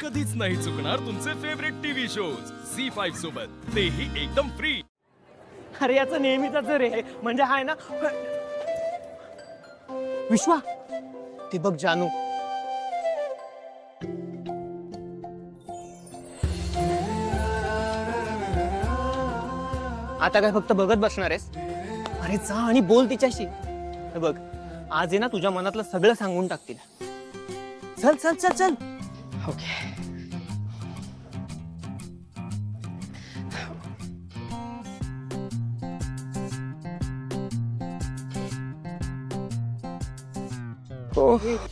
कधीच नाही चुकणार तुमचे फेवरेट टीव्ही शोज झी5 सोबत, तेही एकदम फ्री. अरे याचं नेहमीच रे, म्हणजे हाय ना विश्वा, ते बघ जानू. आता काय फक्त बघत बसणार आहेस? अरे जा आणि बोल तिच्याशी. हे बघ, आज आहे ना तुझ्या मनातलं सगळं सांगून टाकतील. चल चल चल चल. ओके.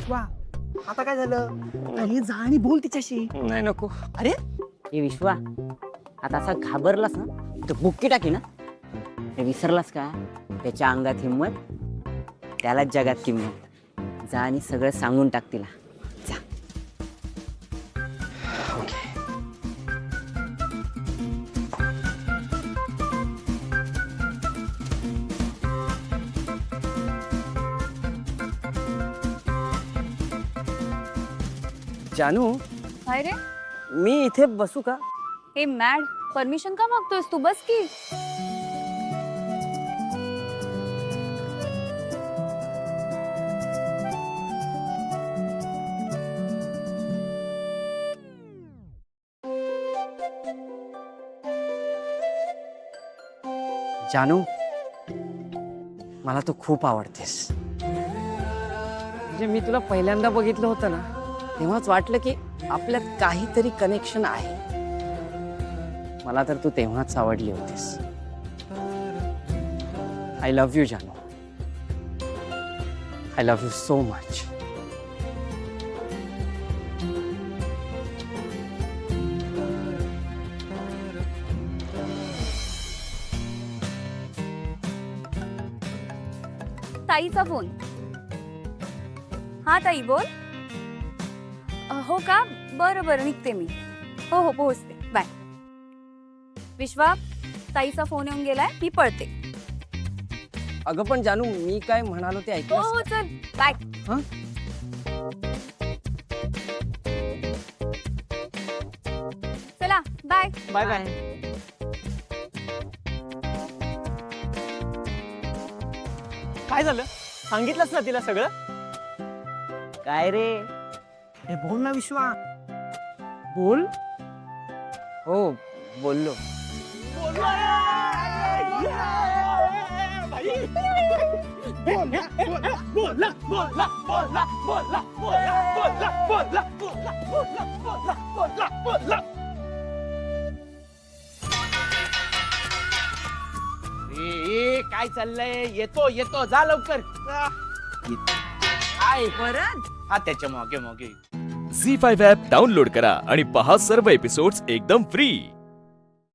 वा, आता काय झालं? अरे जा आणि बोल तिच्याशी. नाही नको. अरे हे विश्वा, आता असा घाबरलास ना तर बुक्की टाकी ना. हे विसरलास का? त्याच्या अंगात हिंमत, त्यालाच जगात किंमत. जा आणि सगळं सांगून टाक तिला. जा. जानू, काय रे? मी इथे बसू का? हे मॅड, परमिशन का मागतोयस तू? बस की. जानू, मला तू खूप आवडतेस. म्हणजे मी तुला पहिल्यांदा बघितलं होतं ना, तेव्हाच वाटलं की आपल्यात काहीतरी कनेक्शन आहे. मला तर तू तेव्हाच आवडली होतीस. आय लव्ह यू जानू. I love you so much. ताईचा फोन. हा ताई, बोल. हो का? बरं बरं, निघते मी. हो हो, पोहोचते. बाय. विश्वा, ताईचा फोन येऊन गेलाय, मी पळते. अगं पण जानू, मी काय म्हणालो ते हो ऐकलंस हो, चल बाय. हं? चला बाय. Bye bye. काय झालं? सांगितलंस ना तिला सगळं? काय रे? हे बोल ना विश्वा, बोल. हो, बोललो. काय चाललंय? येतो येतो, जा लवकर. काय परत? हा त्याच्या मागे मागे. झी5 ॲप डाउनलोड करा आणि पहा सर्व एपिसोड्स एकदम फ्री.